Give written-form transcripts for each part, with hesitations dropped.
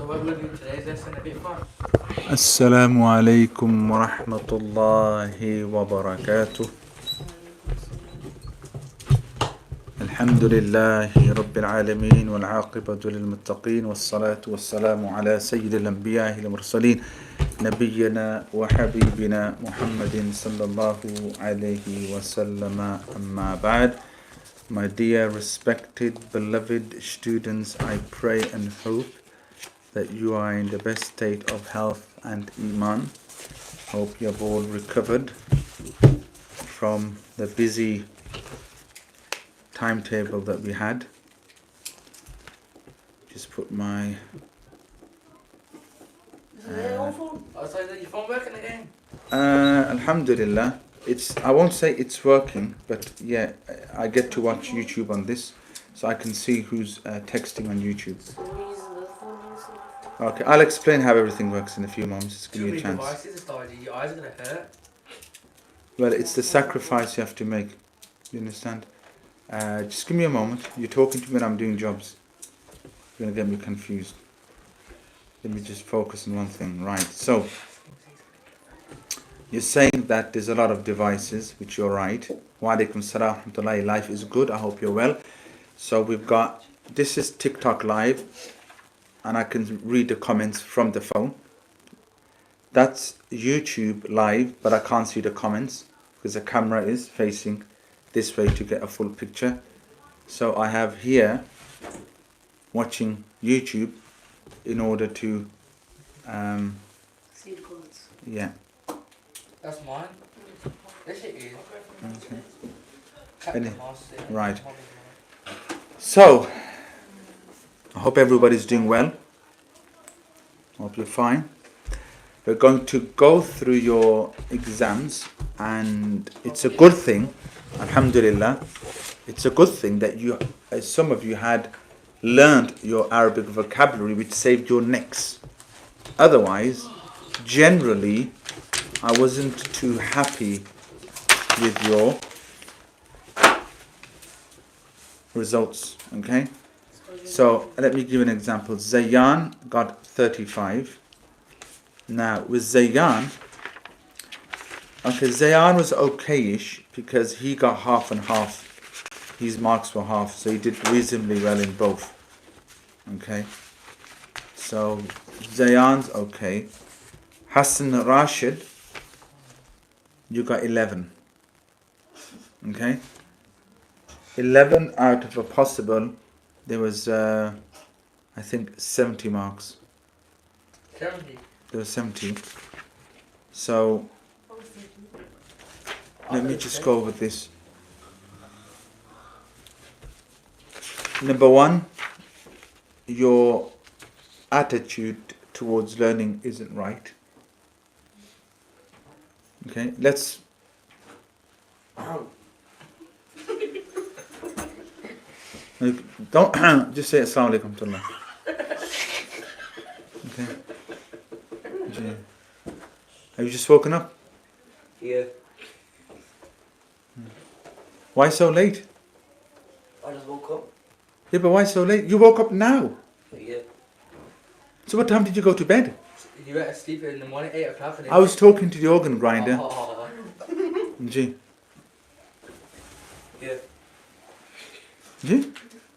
what we'll do today's lesson a bit fun. Assalamu alaikum wa rahmatullahi wa barakatuh. Alhamdulillahi rabbil alameen wal aqibatu lil muttaqeen was salatu was salamu ala sayyidil anbiya'i wal mursaleen nabiyyina wa habibina Muhammadin sallallahu alayhi wa sallama amma ba'd. My dear respected beloved students, I pray and hope that you are in the best state of health and iman. Hope you have all recovered from the busy timetable that we had. Just put my Your phone working again? Alhamdulillah, I won't say it's working, but yeah, I get to watch YouTube on this, so I can see who's texting on YouTube. Okay, I'll explain how everything works in a few moments. Just give me a chance. Your eyes are going to hurt. Well, it's the sacrifice you have to make. You understand? Just give me a moment. You're talking to me and I'm doing jobs. You're going to get me confused. Let me just focus on one thing. Right, so you're saying that there's a lot of devices, which you're right. Wa alaikum salam wa rahmatullahi. Life is good. I hope you're well. So we've got, this is TikTok live, and I can read the comments from the phone. That's YouTube live, but I can't see the comments because the camera is facing this way to get a full picture. So I have here watching YouTube in order to see the comments. Yeah. That's mine. This shit is. Okay. Right. So I hope everybody's doing well. I hope you're fine. We're going to go through your exams, and it's a good thing, alhamdulillah, it's a good thing that you, as some of you had learned your Arabic vocabulary, which saved your necks. Otherwise, generally, I wasn't too happy with your results, okay? So let me give you an example. Zayan got 35. Now with Zayan, Zayan was okayish because he got half and half. His marks were half, so he did reasonably well in both. Okay. So Zayan's okay. Hassan Rashid, you got 11. Okay. 11 out of a possible. There was, I think, 70 marks. 70? There was 70. So, let me just go over this. Number one, your attitude towards learning isn't right. Okay, let's... Don't just say Assalamu alaikum to Allah. Okay. Have you just woken up? Yeah. Why so late? I just woke up. Yeah, but why so late? You woke up now. Yeah. So what time did you go to bed? You went to sleep in the morning, 8 o'clock. I was talking to the organ grinder. Gee. Yeah. Gee?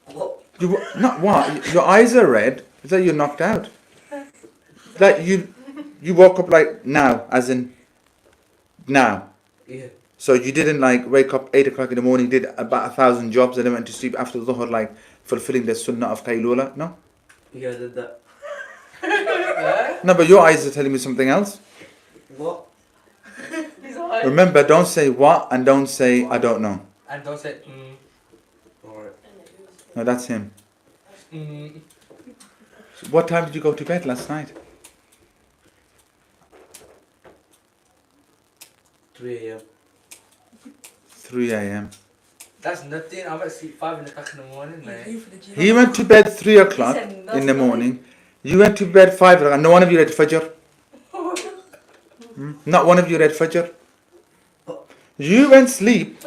What? Not what? Your eyes are red. Is that you're knocked out? Like you woke up like now, as in now. Yeah. So you didn't like wake up 8 o'clock in the morning, did about 1,000 jobs, and then went to sleep after the Dhuhr, like fulfilling the sunnah of Qaylula? No? Yeah, I did that. No, but your eyes are telling me something else. What? Remember, don't say what and don't say I don't know. And don't say, Alright. No, that's him. mm. So what time did you go to bed last night? 3 a.m. 3 a.m. That's nothing. I'm at sleep 5 o'clock in the morning, mate. He went to bed 3 o'clock in the morning. You went to bed 5 o'clock and no one of you read Fajr. Not one of you read Fajr. You went sleep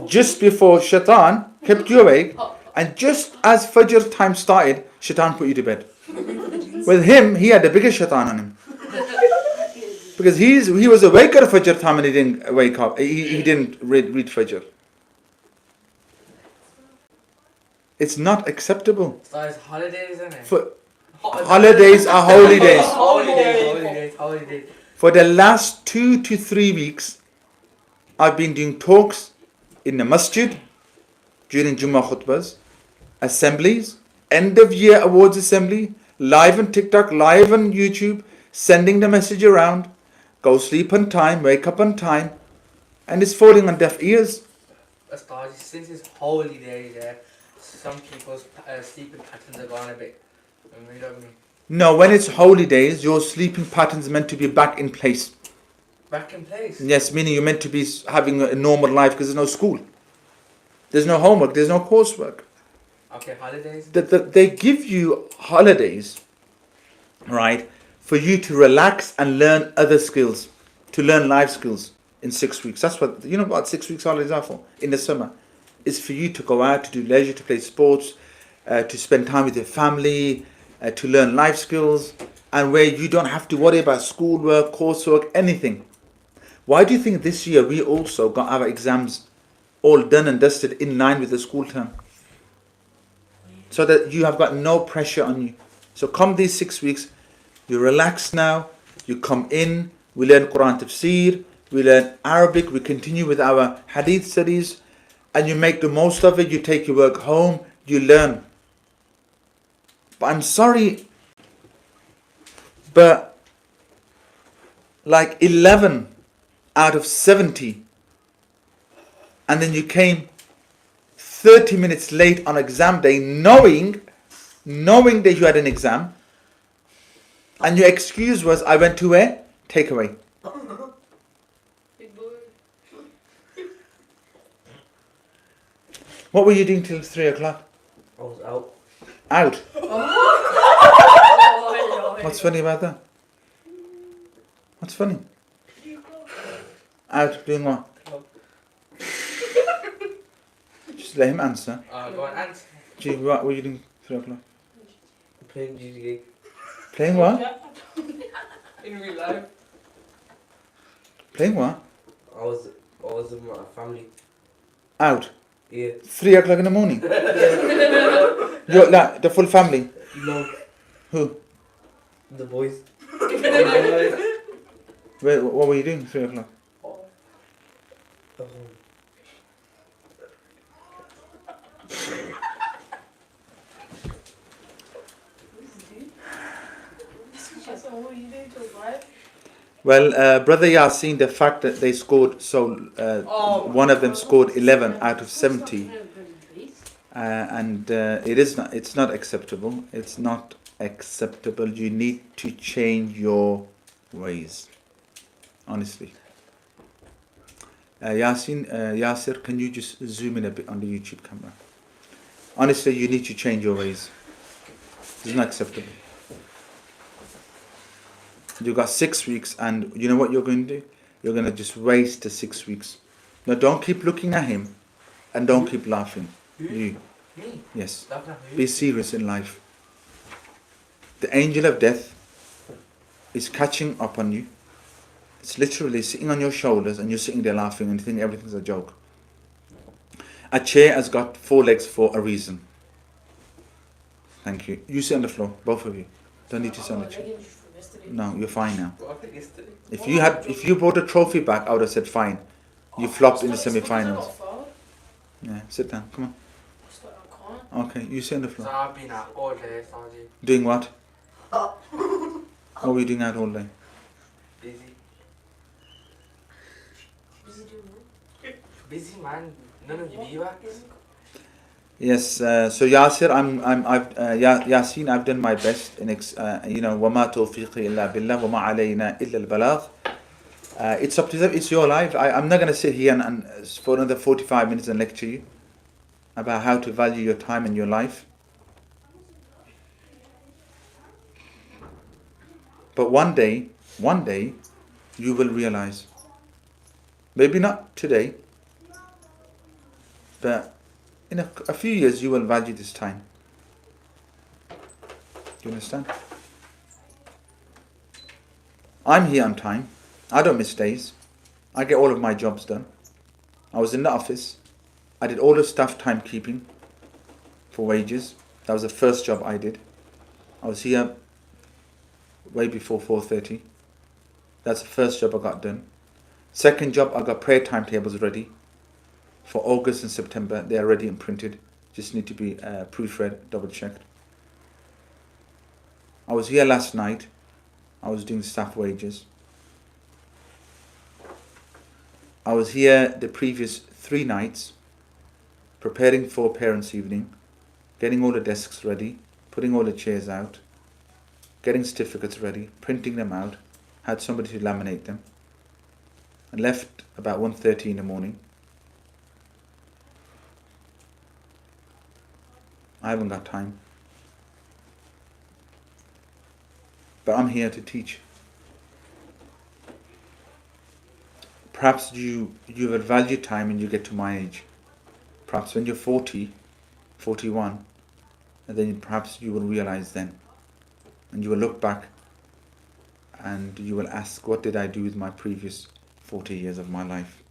just before Shaitan kept you awake, and just as Fajr time started, Shaitan put you to bed. With him, he had the biggest shaitan on him. Because he was awake at Fajr time and he didn't wake up. He didn't read Fajr. It's not acceptable. So it's holidays, isn't it? Holidays are holy days. Holidays. For the last 2 to 3 weeks, I've been doing talks in the masjid during Jummah khutbas, assemblies, end of year awards assembly, live on TikTok, live on YouTube, sending the message around, go sleep on time, wake up on time, and it's falling on deaf ears. Since it's holidays, some people's sleeping patterns are gone a bit. You know what I mean? No, when it's holy days, your sleeping pattern's meant to be back in place. Back in place? Yes, meaning you're meant to be having a normal life because there's no school. There's no homework, there's no coursework. Okay, holidays? They give you holidays, right, for you to relax and learn other skills, to learn life skills in 6 weeks. That's what, you know what 6 weeks holidays are for in the summer. It's for you to go out, to do leisure, to play sports, to spend time with your family, to learn life skills, and where you don't have to worry about schoolwork, coursework, anything. Why do you think this year we also got our exams all done and dusted in line with the school term? So that you have got no pressure on you. So come these 6 weeks, you relax now, you come in, we learn Quran Tafsir, we learn Arabic, we continue with our Hadith studies, and you make the most of it, you take your work home, you learn. But I'm sorry, but like 11 out of 70, and then you came 30 minutes late on exam day, knowing that you had an exam, and your excuse was, I went to where? Takeaway. What were you doing till 3 o'clock? I was out. Out? What's funny about that? What's funny? Out doing what? Just let him answer. Go on, answer. Gee, what were you doing 3 o'clock? Playing GTA. Playing what? In real life. Playing what? I was with my family. Out? Yeah. 3 o'clock in the morning? You're like the full family? No. Who? The boys. Where, what were you doing 3 o'clock? Well, Brother Yasin, the fact that they scored one of them scored 11 out of 70, and it's not acceptable. It's not acceptable. You need to change your ways, honestly. Yasir, can you just zoom in a bit on the YouTube camera? Honestly, you need to change your ways. It's not acceptable. You got 6 weeks, and you know what you're going to do? You're going to just waste the 6 weeks. Now, don't keep looking at him, and don't keep laughing. You. Me? Yes. Laughing at Be serious in life. The angel of death is catching up on you. It's literally sitting on your shoulders, and you're sitting there laughing, and you think everything's a joke. A chair has got 4 legs for a reason. Thank you. You sit on the floor, both of you. Don't need to sit on the chair. No, you're fine now. If you brought a trophy back, I would have said fine. You flopped in the semi-finals. Yeah, sit down. Come on. Okay, you sit on the So floor. I've been out all day, Saji. Doing what? What were you doing out all day? Busy. Busy, man. None of you be back. Yes. So Yasir, Yasin, I've done my best. وَمَا تَوْفِيقِي إِلَّا بِاللَّهِ وَمَا عَلَيْنَا إِلَّا الْبَلَاغِ. It's up to them. It's your life. I'm not going to sit here and for another 45 minutes and lecture you about how to value your time and your life. But one day, you will realize. Maybe not today, but in a few years you will value this time. Do you understand? I'm here on time. I don't miss days. I get all of my jobs done. I was in the office. I did all the staff timekeeping for wages. That was the first job I did. I was here way before 4:30. That's the first job I got done. Second job, I got prayer timetables ready for August and September. They are ready and printed. Just need to be proofread, double checked. I was here last night. I was doing staff wages. I was here the previous 3 nights, preparing for parents' evening, getting all the desks ready, putting all the chairs out, getting certificates ready, printing them out, had somebody to laminate them, and left about 1:30 in the morning. I haven't got time. But I'm here to teach. Perhaps you have valued time and you get to my age. Perhaps when you're 40, 41, and then perhaps you will realize then. And you will look back and you will ask, what did I do with my previous 40 years of my life?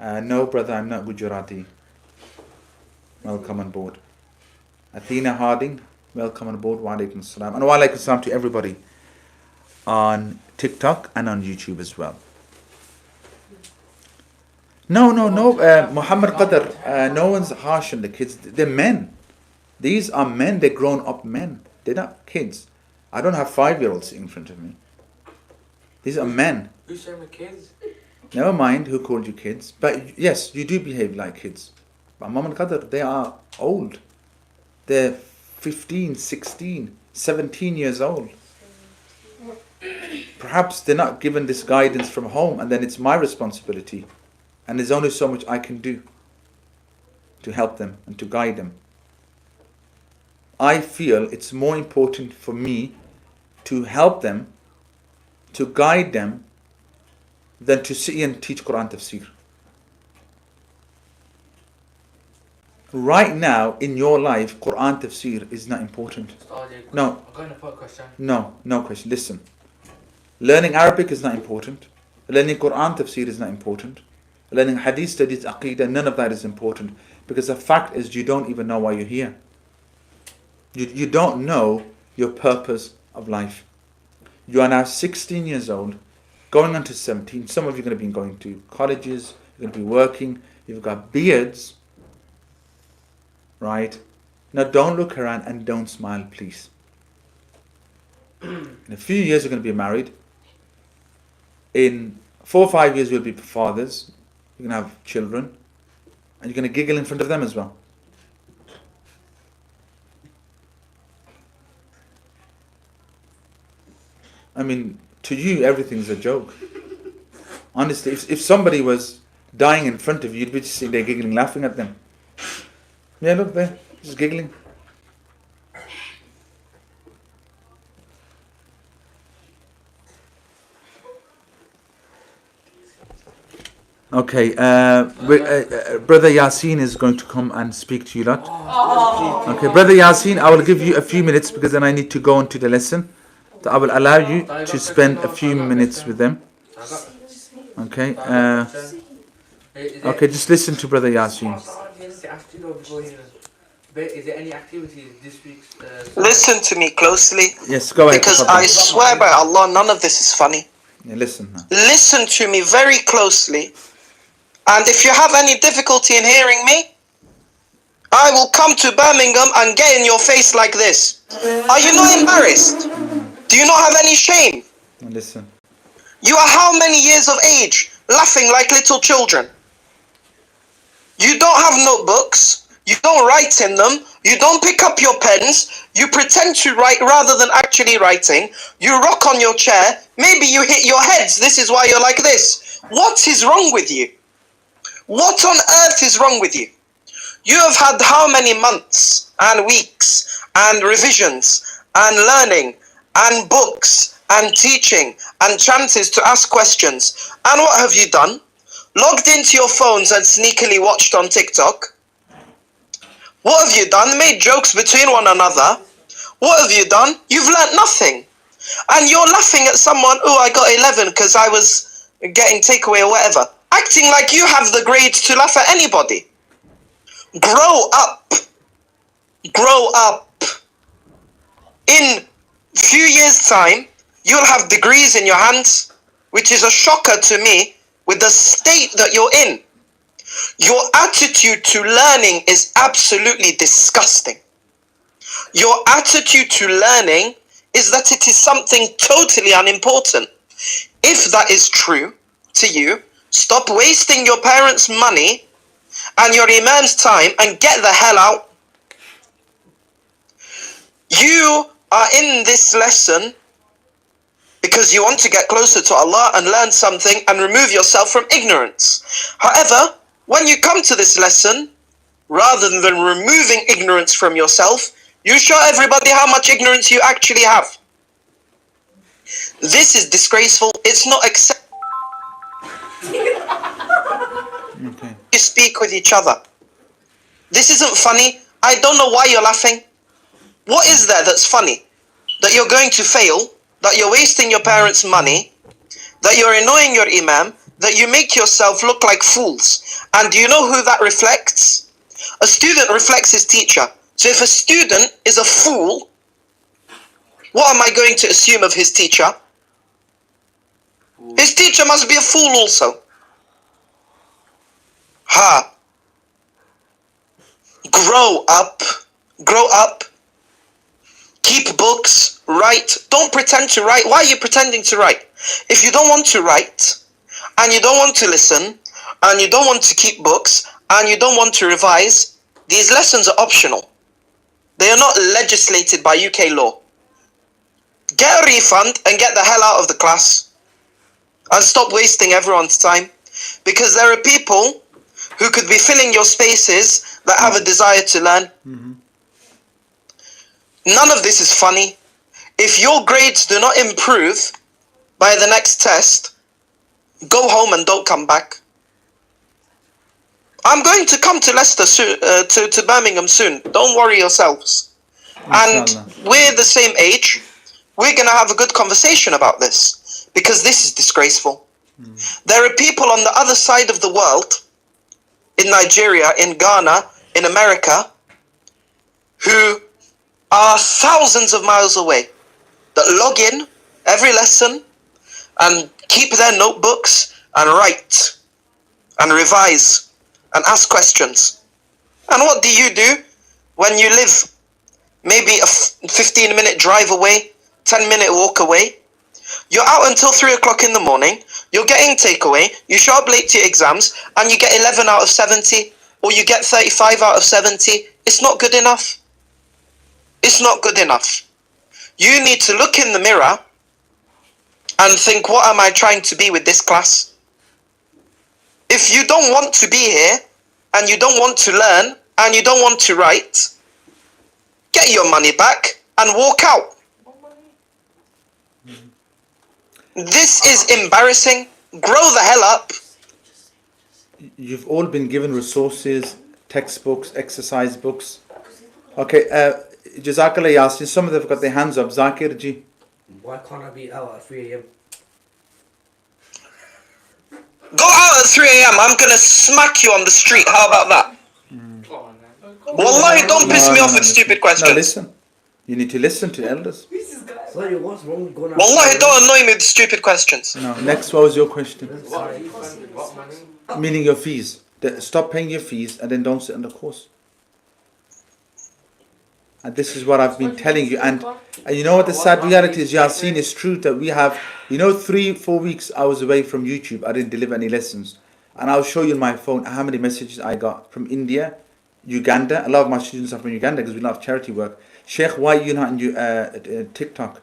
No, brother, I'm not Gujarati. Welcome on board. Athena Harding, welcome on board. Wa alaikum salam. And wa alaikum salam to everybody on TikTok and on YouTube as well. No, Muhammad Qadar, no one's harsh on the kids. They're men. These are men, they're grown up men. They're not kids. I don't have 5-year-olds sitting in front of me. These are men. Who's saying the kids? Never mind who called you kids. But yes, you do behave like kids. But Muhammad Qadar, they are old. They're 15, 16, 17 years old. Perhaps they're not given this guidance from home, and then it's my responsibility. And there's only so much I can do to help them and to guide them. I feel it's more important for me to help them, to guide them, than to sit here and teach Quran tafsir. Right now in your life, Quran tafsir is not important. No. I'm going to put a question. No question. Listen. Learning Arabic is not important. Learning Quran tafsir is not important. Learning hadith studies, aqidah, none of that is important. Because the fact is you don't even know why you're here. You don't know your purpose of life. You are now 16 years old, going on to 17. Some of you are going to be going to colleges, you're going to be working, you've got beards. Right? Now don't look around and don't smile, please. In a few years you're going to be married. In 4 or 5 years you'll be fathers. You're going to have children. And you're going to giggle in front of them as well. I mean, to you everything's a joke. Honestly, if somebody was dying in front of you, you'd be just sitting there giggling, laughing at them. Yeah, look there, just giggling. Okay, Brother Yasin is going to come and speak to you lot. Okay, Brother Yasin, I will give you a few minutes because then I need to go on to the lesson. So I will allow you to spend a few minutes with them. Okay, okay, just listen to Brother Yasin. Is there any activities this week? Listen to me closely. Yes, go ahead. Because I swear by Allah, none of this is funny. Yeah, listen now. Listen to me very closely. And if you have any difficulty in hearing me, I will come to Birmingham and get in your face like this. Are you not embarrassed? Do you not have any shame? Listen. You are how many years of age, laughing like little children? You don't have notebooks. You don't write in them. You don't pick up your pens. You pretend to write rather than actually writing. You rock on your chair. Maybe you hit your heads. This is why you're like this. What is wrong with you? What on earth is wrong with you? You have had how many months and weeks and revisions and learning and books and teaching and chances to ask questions. And what have you done? Logged into your phones and sneakily watched on TikTok? What have you done? Made jokes between one another? What have you done? You've learnt nothing. And you're laughing at someone, oh, I got 11 because I was getting takeaway or whatever. Acting like you have the grades to laugh at anybody. Grow up. Grow up. In few years' time, you'll have degrees in your hands, which is a shocker to me with the state that you're in. Your attitude to learning is absolutely disgusting. Your attitude to learning is that it is something totally unimportant. If that is true to you, stop wasting your parents' money and your imam's time and get the hell out. You are in this lesson because you want to get closer to Allah and learn something and remove yourself from ignorance. However, when you come to this lesson, rather than removing ignorance from yourself, you show everybody how much ignorance you actually have. This is disgraceful. It's not acceptable. Okay. You speak with each other. This isn't funny. I don't know why you're laughing. What is there that's funny? That you're going to fail, that you're wasting your parents' money, that you're annoying your imam, that you make yourself look like fools. And do you know who that reflects? A student reflects his teacher. So if a student is a fool, what am I going to assume of his teacher? His teacher must be a fool also. Ha. Grow up. Grow up. Keep books. Write. Don't pretend to write. Why are you pretending to write? If you don't want to write, and you don't want to listen, and you don't want to keep books, and you don't want to revise, these lessons are optional. They are not legislated by UK law. Get a refund and get the hell out of the class. And stop wasting everyone's time. Because there are people who could be filling your spaces that have a desire to learn. Mm-hmm. None of this is funny. If your grades do not improve by the next test, go home and don't come back. I'm going to come to Leicester soon, to Birmingham soon. Don't worry yourselves. And we're the same age. We're going to have a good conversation about this. Because this is disgraceful. There are people on the other side of the world, in Nigeria, in Ghana, in America, who are thousands of miles away, that log in every lesson and keep their notebooks and write and revise and ask questions. And what do you do when you live maybe a 15-minute drive away, 10-minute walk away? You're out until 3 o'clock in the morning, you're getting takeaway, you show up late to your exams, and you get 11 out of 70, or you get 35 out of 70. It's not good enough. It's not good enough. You need to look in the mirror and think, what am I trying to be with this class? If you don't want to be here, and you don't want to learn, and you don't want to write, get your money back and walk out. This is embarrassing. Grow the hell up. You've all been given resources, textbooks, exercise books. Okay, Jazakallah Yasin, some of them have got their hands up. Zakir ji. Why can't I be out at 3 a.m.? Go out at 3 a.m. I'm going to smack you on the street. How about that? Wallahi, don't piss me off with stupid questions. No, listen. You need to listen to elders. Sorry, what's wrong with going out? Wallahi, don't annoy me with stupid questions. No, next, what was your question? What money? Meaning your fees. Stop paying your fees and then don't sit on the course. And this is what I've been telling you. And you know what the sad reality is, Yasin, is true that we have, 3-4 weeks I was away from YouTube. I didn't deliver any lessons. And I'll show you on my phone how many messages I got from India, Uganda. A lot of my students are from Uganda because we love charity work. Shaykh, why are you not on TikTok?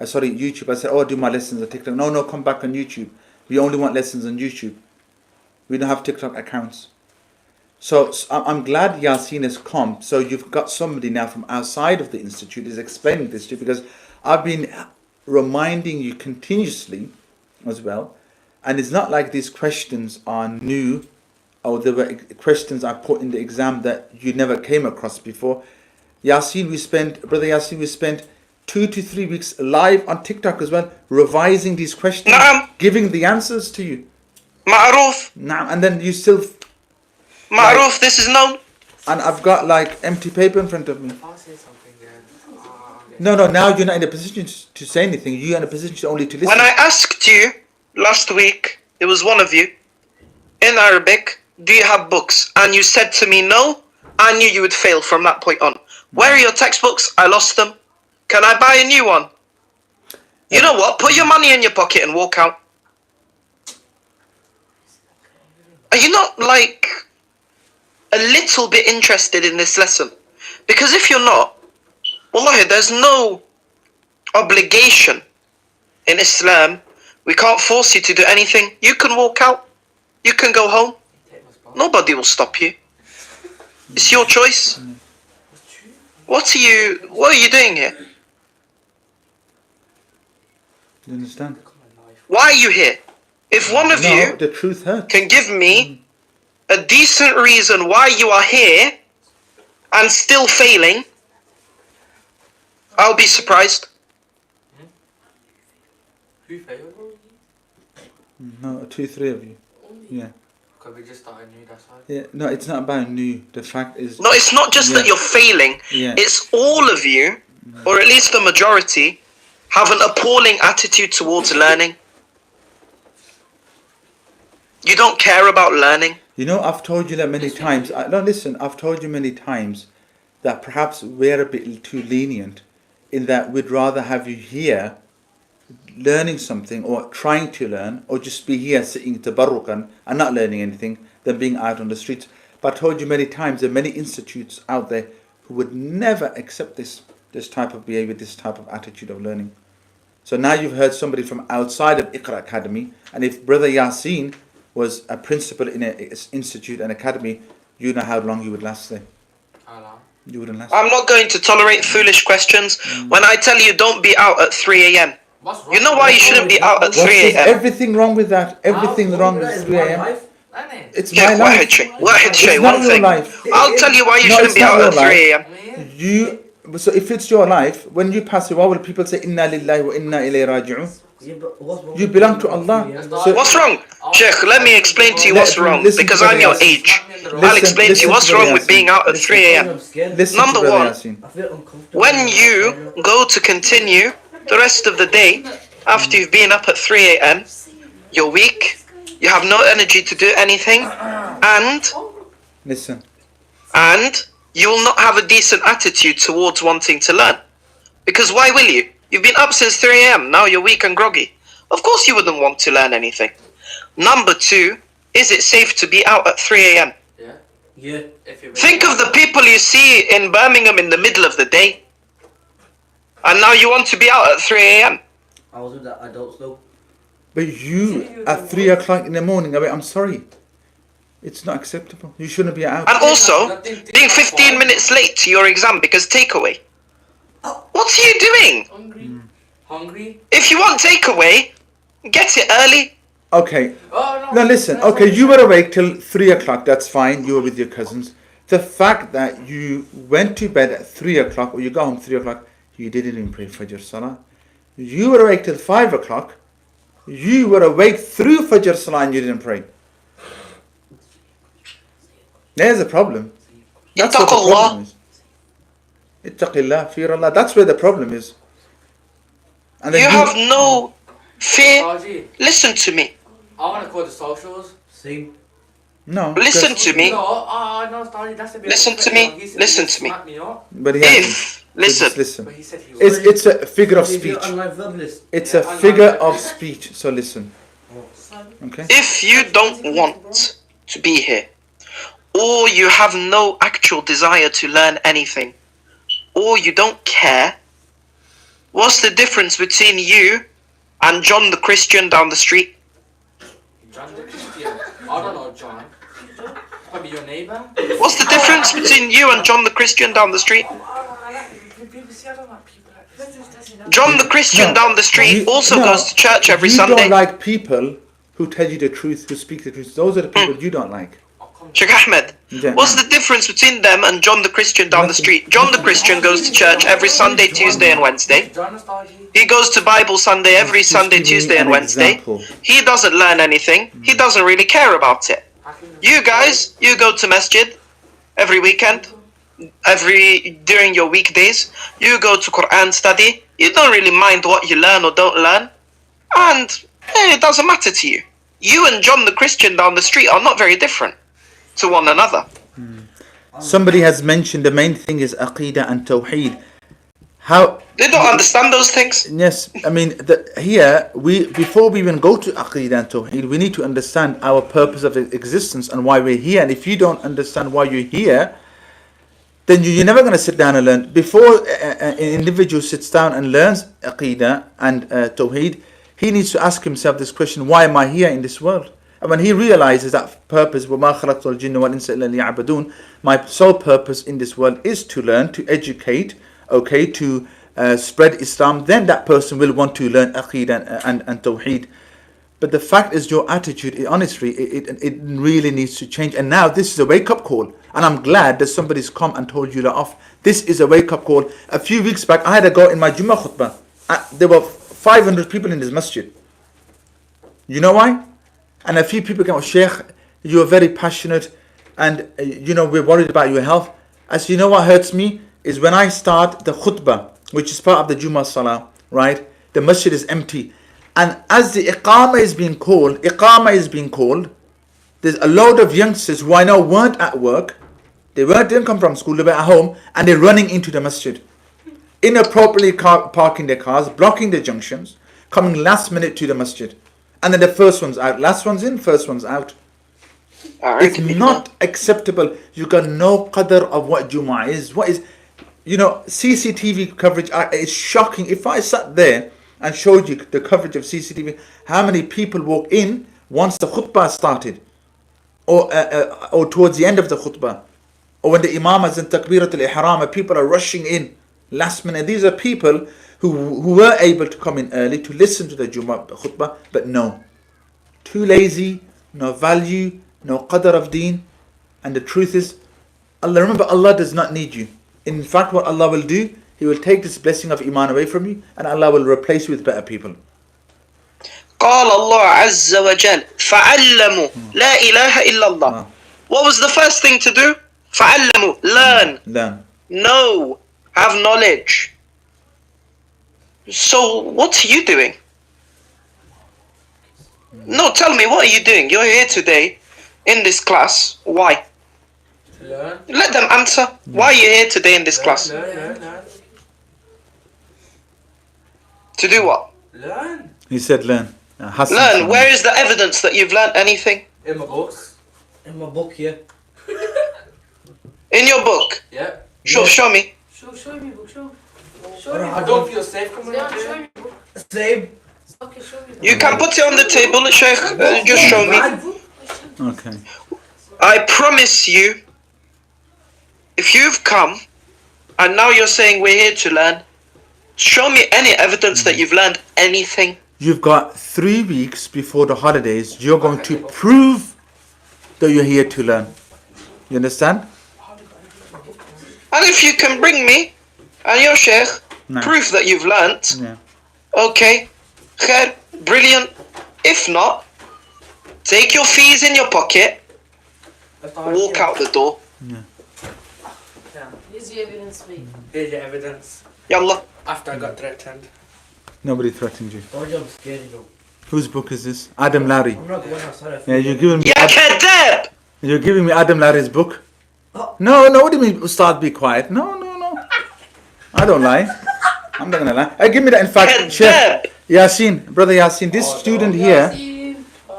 YouTube. I said, I do my lessons on TikTok. No, come back on YouTube. We only want lessons on YouTube. We don't have TikTok accounts. So I'm glad Yasin has come. So you've got somebody now from outside of the institute is explaining this to you, because I've been reminding you continuously as well. And it's not like these questions are new, or there were questions I put in the exam that you never came across before. Brother Yasin, we spent 2 to 3 weeks live on TikTok as well, revising these questions, Naam. giving the answers to you. Ma'ruf. Now and then you still, Ma'ruf, this is known. and I've got like empty paper in front of me. If I say something then, No, now you're not in a position to say anything. You're in a position only to listen. When I asked you last week, it was one of you, in Arabic, do you have books? And you said to me, no. I knew you would fail from that point on. Where are your textbooks? I lost them. Can I buy a new one? You know what? Put your money in your pocket and walk out. Are you not like a little bit interested in this lesson? Because if you're not, wallahi, there's no obligation in Islam. We can't force you to do anything. You can walk out. You can go home. Nobody will stop you. It's your choice. What are you doing here? You understand? Why are you here? If one of No, you the truth hurts. can give me a decent reason why you are here and still failing, I'll be surprised. who failed? No, 2, 3 of you. Yeah. Because we just started new, that's why. Yeah. No, it's not about new. The fact is. No, it's not just that Yeah. you're failing. Yeah. It's all of you, or at least the majority, have an appalling attitude towards learning. You don't care about learning. You know, I've told you that many times. No, listen, I've told you many times that perhaps we're a bit too lenient in that we'd rather have you here learning something or trying to learn or just be here sitting tabarrukan and not learning anything than being out on the streets. But I told you many times there are many institutes out there who would never accept this type of behavior, this type of attitude of learning. So now you've heard somebody from outside of Iqra Academy, and if Brother Yasin was a principal in an institute, an academy, you know how long you would last there. You wouldn't last. I'm not going to tolerate foolish questions. When I tell you don't be out at 3 a.m. What's wrong? You know why you shouldn't be out at 3 There's a.m.? everything wrong with that. Everything wrong with 3 a.m. It's my Sheikh, life. Wahid Shay, It's not one your thing. life. I'll tell you why you No, shouldn't it's be not out your at 3 a.m. So if it's your life, when you pass away, what will people say? Inna lillahi wa inna ilayhi raji'un. Yeah, but what's wrong You with belong to being Allah. free, yeah? So- What's wrong? Sheikh, let me explain to you what's wrong. Listen Because to I'm your Brother age. Yasin. I'll explain to you what's wrong with being out at 3 a.m. I'm scared. Listen Number to Brother one. Yasin. I feel uncomfortable. When you go to continue the rest of the day after you've been up at 3 a.m., you're weak, you have no energy to do anything, and Listen. you will not have a decent attitude towards wanting to learn. Because why will you? You've been up since 3 a.m., now you're weak and groggy. Of course you wouldn't want to learn anything. Number two, is it safe to be out at 3 a.m.? Yeah. Yeah. If you're Think of the people you see in Birmingham in the middle of the day. And now you want to be out at 3 a.m. I was with the adults though. But you, at 3 o'clock in the morning, I'm sorry. It's not acceptable. You shouldn't be out. And also, being 15 minutes late to your exam because takeaway. What are you doing? hungry. Hungry? If you want takeaway, get it early. Okay. Oh, Now listen, okay, you were awake till 3 o'clock, that's fine, you were with your cousins. The fact that you went to bed at 3 o'clock, or you got home 3 o'clock, you didn't even pray Fajr Salah. You were awake till 5 o'clock, you were awake through Fajr Salah and you didn't pray. There's a problem. That's what the problem is. Ittaqillah, fear Allah, that's where the problem is. And then You have no fear. Raji, Listen to me. I want to call the socials. Same. No. Listen to me. No, no, sorry, that's a bit. Listen to me. Listen to me. But he hasn't. If, listen, Listen. But he said he It's, it's a figure of If you're speech. online verbalist. It's a figure of speech, so listen. Okay? if you don't want to be here, or you have no actual desire to learn anything, or you don't care, what's the difference between you and John the Christian down the street? John the Christian. I don't know John. Probably your neighbor. What's the difference between you and John the Christian down the street? People see, I don't like people like this. John the Christian No, down the street also no, goes to church every you Sunday. don't like people who tell you the truth, who speak the truth. Those are the people you don't like. Oh, come Shaykh Ahmad, Yeah. what's the difference between them and John the Christian down the street? John the Christian goes to church every Sunday, Tuesday and Wednesday. He goes to Bible Sunday every Just Sunday, give me Tuesday an and Wednesday. example. He doesn't learn anything. He doesn't really care about it. You guys, you go to masjid every weekend, during your weekdays. You go to Quran study. You don't really mind what you learn or don't learn. And it doesn't matter to you. You and John the Christian down the street are not very different to one another. Somebody has mentioned the main thing is Aqidah and Tawheed. How? They don't understand those things. Yes, I mean, here, before we even go to Aqidah and Tawheed, we need to understand our purpose of existence and why we're here. And if you don't understand why you're here, then you're never going to sit down and learn. Before an individual sits down and learns Aqidah and Tawheed, he needs to ask himself this question: why am I here in this world? And when he realizes that purpose, وَمَا خَلَقْتُ الْجِنَّ وَالْإِنسَ إِلَّا لِيَعْبُدُونَ, my sole purpose in this world is to learn, to educate, okay, to spread Islam, then that person will want to learn Aqidah and Tawheed. But the fact is, your attitude, honestly, it really needs to change. And now this is a wake-up call. And I'm glad that somebody's come and told you that off. This is a wake-up call. A few weeks back, I had a go in my Jummah khutbah. There were 500 people in this masjid. You know why? And a few people came, oh, Shaykh, you are very passionate and we're worried about your health. I said, you know what hurts me? Is when I start the khutbah, which is part of the Jummah Salah, right? The masjid is empty. And as the Iqamah is being called, there's a load of youngsters who I know weren't at work, didn't come from school, they were at home, and they're running into the masjid. Inappropriately parking their cars, blocking the junctions, coming last minute to the masjid. And then the first one's out, last one's in, first one's out. It's not acceptable. You got no qadr of what Jummah is. What is, CCTV coverage is shocking. If I sat there and showed you the coverage of CCTV, how many people walk in once the khutbah started, or towards the end of the khutbah, or when the imam is in takbiratul ihram, people are rushing in last minute. These are people who were able to come in early to listen to the Jummah khutbah, but no, too lazy, no value, no qadr of deen. And the truth is, remember, Allah does not need you. In fact, what Allah will do, He will take this blessing of Iman away from you, and Allah will replace you with better people. قال الله عز وجل فعلموا لا إله إلا الله. What was the first thing to do? فعلموا, learn. Know, have knowledge. So what are you doing? No, tell me, what are you doing? You're here today in this class. Why? Learn. Let them answer. Why are you here today in this class? Learn. To do what? Learn. He said learn. Learn. Where is the evidence that you've learned anything? In my books. In my book, yeah. In your book? Yeah. Show me. Show me book, show me. I don't feel safe coming Yeah, up show here. me book. Same. Okay, show me book. You can put it on the table, Shaykh. Just show me. Okay. I promise you, if you've come and now you're saying we're here to learn, show me any evidence that you've learned anything. You've got 3 weeks before the holidays. You're going to prove that you're here to learn. You understand? And if you can bring me and your Shaykh proof that you've learnt, okay, khair, brilliant. If not, take your fees in your pocket, walk out the door. Here's the evidence, mate. Here's your evidence. Yallah. After I got threatened. Nobody threatened you. Oh, I'm scared, Whose book is this? Adam Larry. I'm not going outside. Yeah, you're giving me. Ya kadab! You're giving me Adam Larry's book. Oh. No, what do you mean? Ustad, be quiet. No. I don't lie. I'm not gonna lie. Give me that. In fact, Shaykh Yasin, brother Yasin, this student here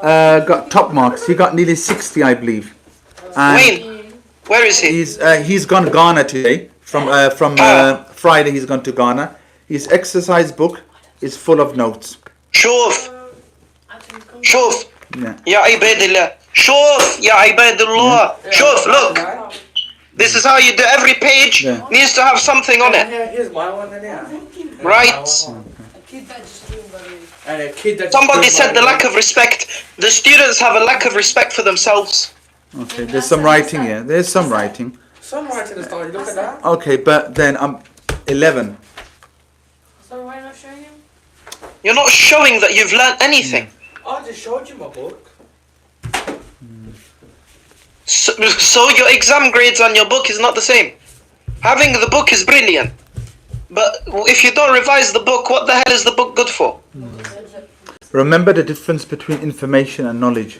got top marks. He got nearly 60, I believe. And Wayne, where is he? he's gone Ghana today. From Friday, he's gone to Ghana. His exercise book is full of notes. شوف Yeah. يا عباد الله شوف يا عباد الله شوف, look, this is how you do. Every page needs to have something on it. Here's my one in here. Right? A kid that just doing by the way. And a kid that Somebody said the lack of respect. The students have a lack of respect for themselves. Okay, there's some writing here. There's some writing. Some writing is started. Look at that. Okay, but then I'm 11. So why not showing him? You're not showing that you've learned anything. I just showed you my book. So your exam grades on your book is not the same. Having the book is brilliant. But if you don't revise the book, what the hell is the book good for? Remember the difference between information and knowledge.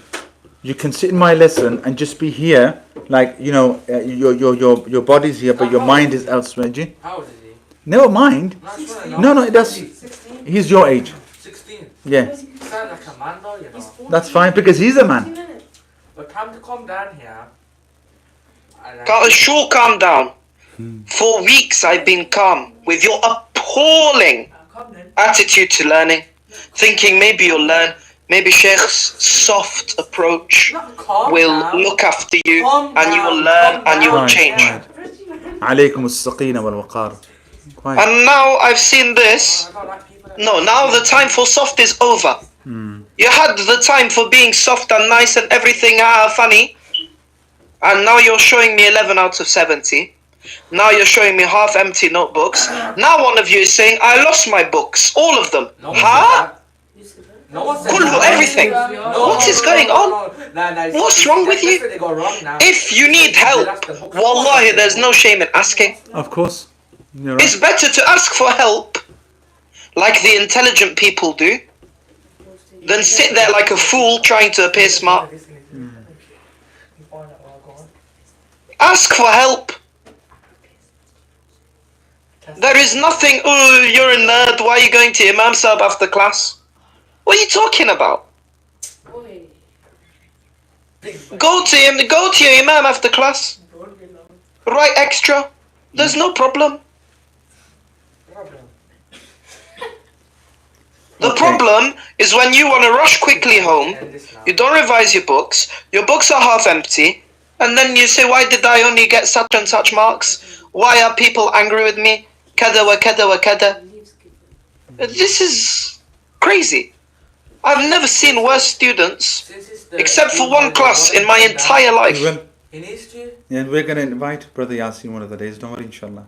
You can sit in my lesson and just be here, like, you know, your body's here, but your mind is elsewhere. Do you? How old is he? Never mind. No, that's 16. he's your age. 16. Yeah, Sound like a man though, you know. that's fine because he's a man. But time to come down here. Sure, calm down. For weeks I've been calm with your appalling attitude to learning, thinking maybe you'll learn, maybe Shaykh's soft approach will look after you and you will learn and you will change. عليكم السقينة والوقار. And now I've seen this. No, now the time for soft is over. You had the time for being soft and nice and everything funny. And now you're showing me 11 out of 70. Now you're showing me half empty notebooks. Now one of you is saying, I lost my books. All of them. Huh? Everything. What is going on? What's wrong with you? If you need help, wallahi, there's no shame in asking. Of course. You're It's right. better to ask for help, like the intelligent people do, than sit there like a fool trying to appear smart. Ask for help. There is nothing, oh, you're a nerd, why are you going to Imam Sahib after class? What are you talking about? Go to him, go to your Imam after class. Write extra. There's no problem. The problem is when you want to rush quickly home, you don't revise your books are half empty, and then you say, why did I only get such and such marks? Why are people angry with me? Kada wa kada wa kada. This is crazy. I've never seen worse students, except for one class in my entire life. He needs to. Yeah, we're going to invite Brother Yasin one of the days. Don't worry, inshallah.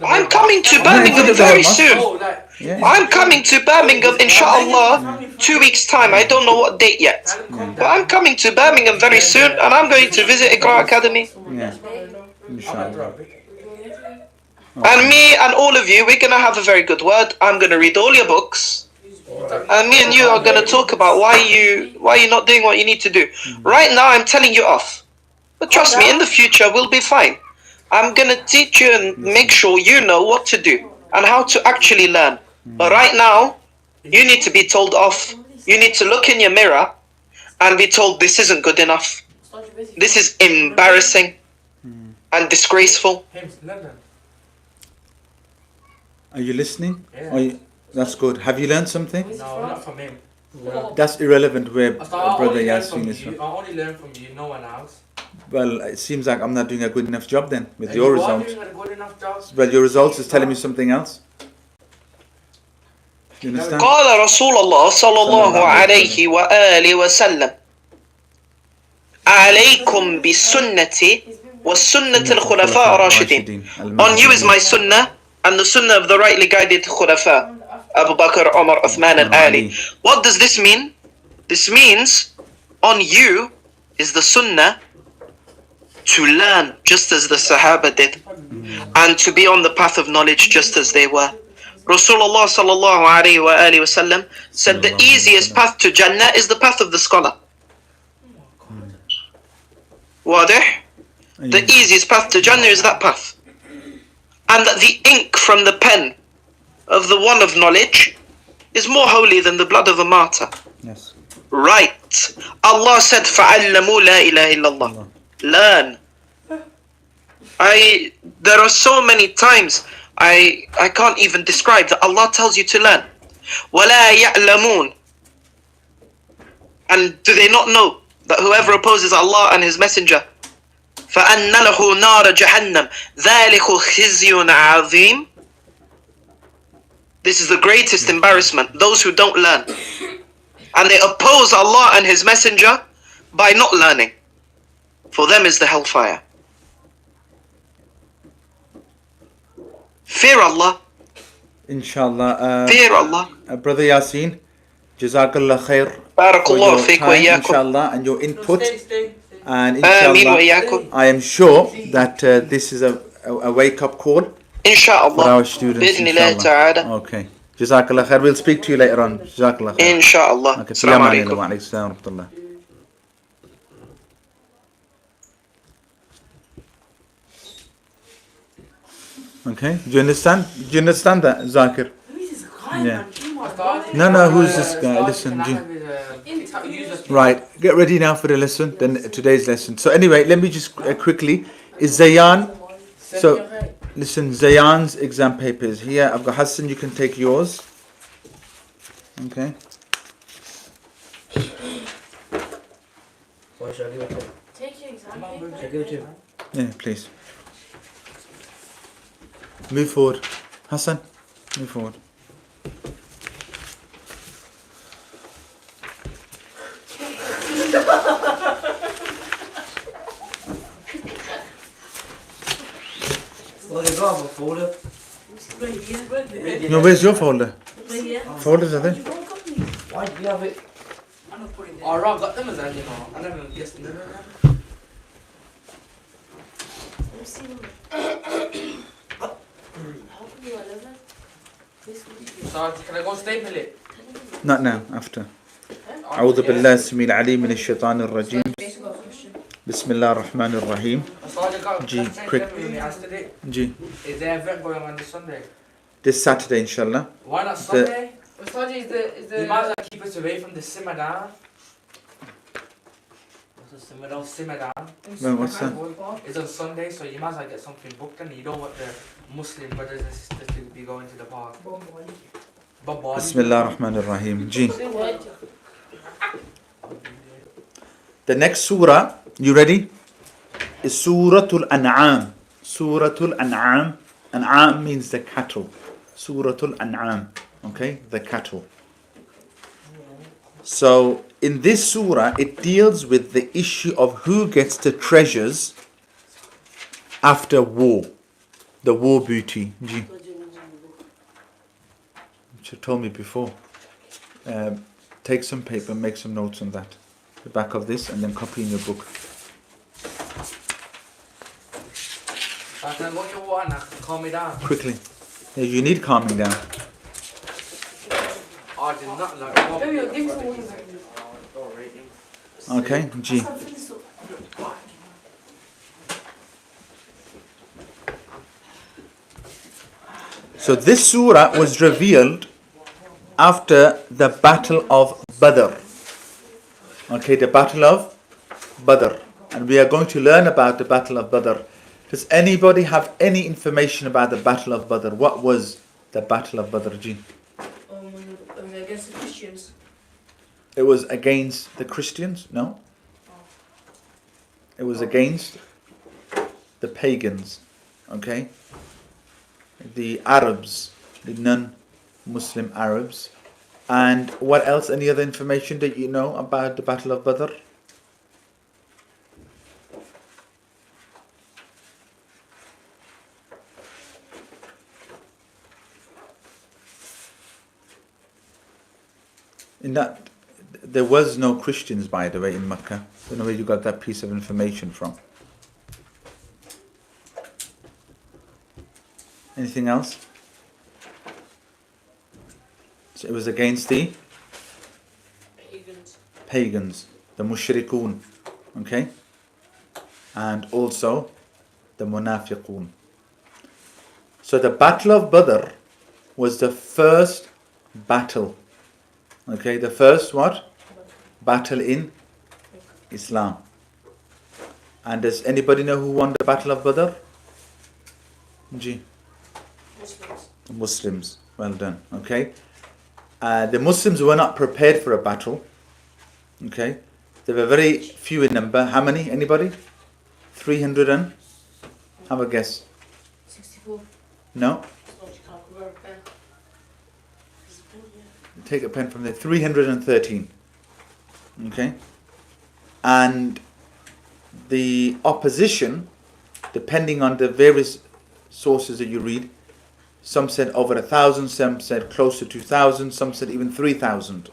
I'm coming to Birmingham very soon. Yeah. I'm coming to Birmingham, inshallah, 2 weeks time. I don't know what date yet. But I'm coming to Birmingham very soon, and I'm going to visit Iqra Academy. Yeah, inshallah. And me and all of you, we're going to have a very good word. I'm going to read all your books. And me and you are going to talk about why you're not doing what you need to do. Right now, I'm telling you off. But trust me, in the future, we'll be fine. I'm going to teach you and make sure you know what to do and how to actually learn. But right now, you need to be told off. You need to look in your mirror and be told this isn't good enough. This is embarrassing and disgraceful. Are you listening? Yeah. That's good. Have you learned something? No, not from him. That's irrelevant where I Brother only learn from Yasin is you. from. I only learn from you, no one else. Well, it seems like I'm not doing a good enough job then with And your you are results. doing a good enough job. Well, your results is telling me something else. You understand? قال رسول الله صلى الله عليه وآله وسلم عليكم بسنتي وسنة الخلفاء الراشدين. On you is my sunnah and the sunnah of the rightly guided khulafa, Abu Bakr, Umar, Uthman and Ali. What does this mean? This means on you is the sunnah to learn just as the Sahaba did and to be on the path of knowledge just as they were. Rasulullah sallallahu alayhi wa alihi wasallam said the easiest path to Jannah is the path of the scholar. Wadih? The easiest path to Jannah is that path. And that the ink from the pen of the one of knowledge is more holy than the blood of a martyr. Yes. Right. Allah said, فَعَلَّمُوا لَا إِلَهَ إِلَّا اللَّهِ. Learn. There are so many times I can't even describe that Allah tells you to learn. وَلَا يَعْلَمُونَ. And do they not know that whoever opposes Allah and His Messenger, فَأَنَّ لَهُ نَارَ جَهَنَّمْ ذَلِكُ خِزْيٌ عَظِيمٌ. This is the greatest embarrassment. Those who don't learn. And they oppose Allah and His Messenger by not learning. For them is the hellfire. Fear Allah. Inshallah. Fear Allah. Brother Yasin, Jazakallah khair for Barakallah your feek wa time, iyaakum. inshallah, and your No, input. stay. And Ameen wa inshallah, iyaakum. I am sure that this is a wake-up call for our Insha'Allah. students, Bidnillah inshallah. ta'ala. Okay. Jazakallah khair. We'll speak to you later on. Jazakallah khair. Insha'Allah. Okay. Assalamu Fi alaikum. wa alaikum assalam wa rahmatullah. Okay. Do you understand? Do you understand that, Zakir? Who's this guy, Yeah. man? No, who's this guy? Listen, right, get ready now for the lesson, then today's lesson. So anyway, let me just quickly, is Zayan, so listen, Zayan's exam papers here. I've got Hassan, you can take yours. Okay. Why should I give it to him? Take your exam Should I paper. give it to him? Yeah, please. Move forward. Hassan, move forward. Well, they got a folder. Right here. No, where's your folder? Right here. Folders are there? Why do you have it? I'm not putting it Or there. I got them as well, you know. I never guessed them. Let me see them. How come you are 11? This one. So can I go staple it? Not now, after. أعوذ بالله السميع العليم من الشيطان الرجيم. بسم الله الرحمن الرحيم. G, quick. G. Is there an event going on this Sunday? This Saturday, inshallah. Why not Sunday? Sunday is the. You might as well keep us away from the simmer down. What's the simmer down? Simmer down. No, what's that? It's on Sunday, so you might as well get something booked, and you don't want the Muslim brothers and sisters to be going to the park. Bombarding. بسم الله الرحمن الرحيم. G. Say what? The next surah, you ready? Is Suratul An'am. Suratul An'am. An'am means the cattle. Suratul An'am. Okay, the cattle. So in this surah, it deals with the issue of who gets the treasures after war. The war booty. G. Which you told me before. Take some paper, make some notes on that. The back of this, and then copy in your book. I can go your water now, calm me down. Quickly. Yeah, you need calming down. I did not like Maybe I'll give you one. Don't rate him. Okay, G. So this surah was revealed after the battle of Badr. Okay, the battle of Badr. And we are going to learn about the battle of Badr. Does anybody have any information about the battle of Badr? What was the battle of Badr, G? Against the Christians. It was against the Christians? No. It was against the pagans. Okay? The Arabs, the non-Muslim Arabs. And what else? Any other information that you know about the Battle of Badr? In that, there was no Christians, by the way, in Mecca. I don't know where you got that piece of information from. Anything else? So it was against the pagans, the mushrikun, okay? And also the munafiqun. So the Battle of Badr was the first battle. Okay, the first what? Battle in Islam. And does anybody know who won the Battle of Badr? G. Muslims. Muslims. Well done. Okay. The Muslims were not prepared for a battle. Okay. They were very few in number. How many? Anybody? 300 and? Have a guess. 64. No? Take a pen from there. 313. Okay. And the opposition, depending on the various sources that you read, some said over 1,000, some said close to 2,000, some said even 3,000.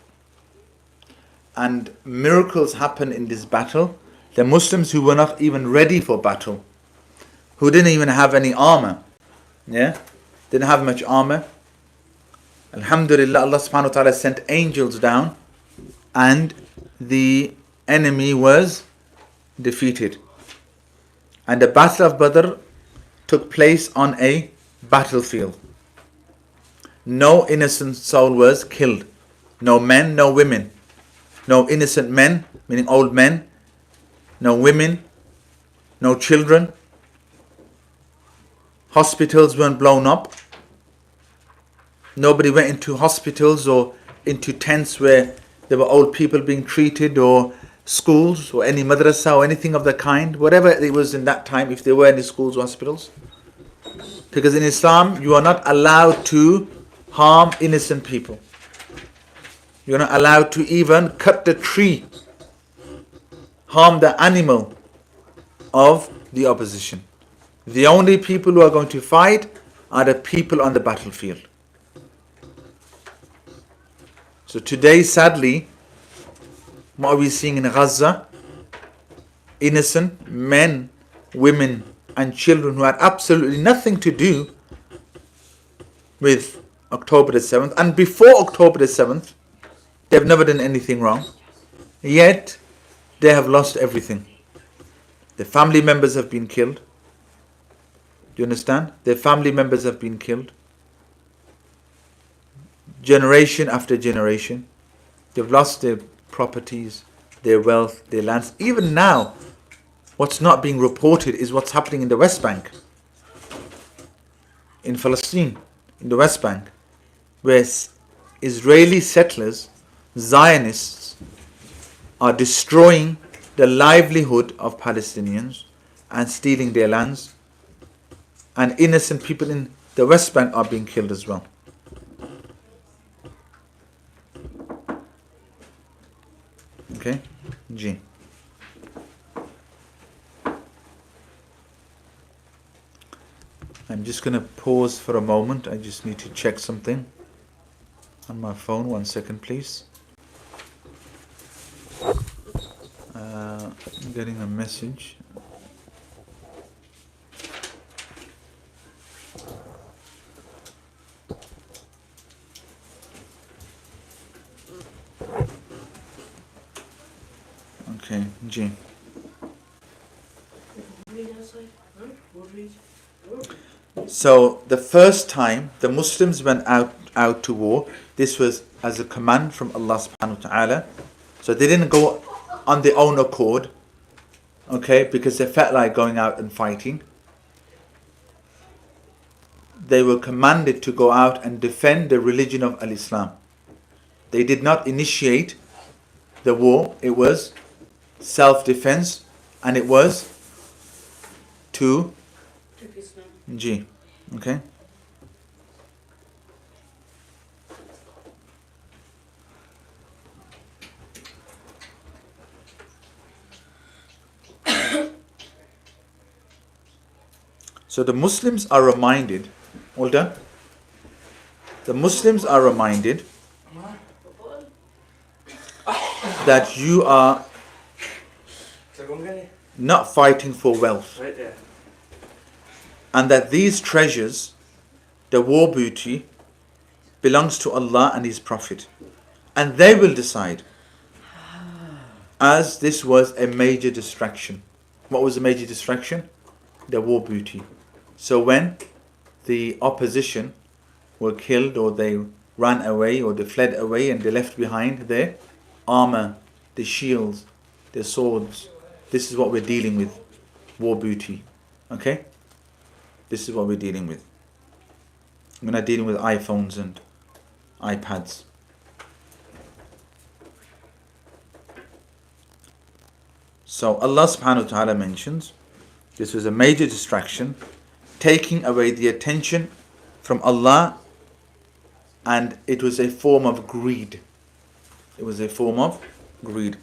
And miracles happened in this battle. The Muslims who were not even ready for battle, who didn't even have any armor, didn't have much armor. Alhamdulillah, Allah subhanahu wa ta'ala sent angels down and the enemy was defeated. And the Battle of Badr took place on a battlefield. No innocent soul was killed. No men, no women. No innocent men, meaning old men. No women. No children. Hospitals weren't blown up. Nobody went into hospitals or into tents where there were old people being treated, or schools or any madrasa or anything of the kind, whatever it was in that time, if there were any schools or hospitals. Because in Islam, you are not allowed to harm innocent people. You're not allowed to even cut the tree, harm the animal of the opposition. The only people who are going to fight are the people on the battlefield. So today, sadly, what are we seeing in Gaza? Innocent men, women and children who had absolutely nothing to do with October the 7th. And before October the 7th, they've never done anything wrong. Yet, they have lost everything. Their family members have been killed. Do you understand? Their family members have been killed. Generation after generation. They've lost their properties, their wealth, their lands. Even now, what's not being reported is what's happening in the West Bank. In Palestine, in the West Bank, where Israeli settlers, Zionists, are destroying the livelihood of Palestinians and stealing their lands. And innocent people in the West Bank are being killed as well. Okay, G. I'm just going to pause for a moment. I just need to check something on my phone. 1 second, please. I'm getting a message. Okay, G. So the first time the Muslims went out to war, this was as a command from Allah subhanahu wa ta'ala. So they didn't go on their own accord, okay, because they felt like going out and fighting. They were commanded to go out and defend the religion of Al-Islam. They did not initiate the war. It was self-defense, and it was to G. Okay. So the Muslims are reminded, older, the Muslims are reminded that you are not fighting for wealth. Right there. And that these treasures, the war booty, belongs to Allah and His Prophet. And they will decide. As this was a major distraction. What was a major distraction? The war booty. So when the opposition were killed, or they ran away, or they fled away, and they left behind their armor, their shields, their swords, this is what we're dealing with. War booty. Okay? This is what we're dealing with. We're not dealing with iPhones and iPads. So Allah subhanahu wa ta'ala mentions this was a major distraction, taking away the attention from Allah, and it was a form of greed. It was a form of greed.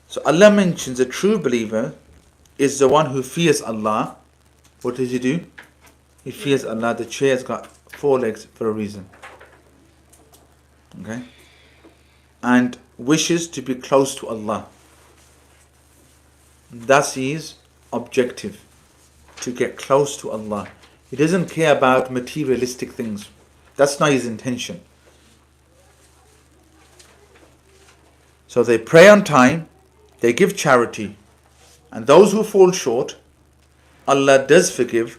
So Allah mentions a true believer is the one who fears Allah. What does he do? He fears Allah. The chair has got 4 legs for a reason. Okay? And wishes to be close to Allah. That's his objective. To get close to Allah. He doesn't care about materialistic things. That's not his intention. So they pray on time, they give charity, and those who fall short, Allah does forgive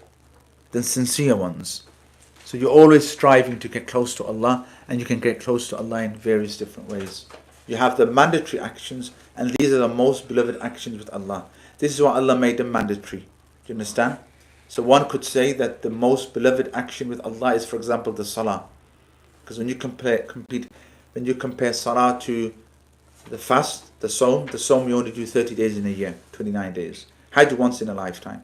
the sincere ones. So you're always striving to get close to Allah, and you can get close to Allah in various different ways. You have the mandatory actions, and these are the most beloved actions with Allah. This is why Allah made them mandatory. Do you understand? So one could say that the most beloved action with Allah is, for example, the salah. Because when you compare salah to the fast, the Sawm you only do 30 days in a year, 29 days. Hajj once in a lifetime.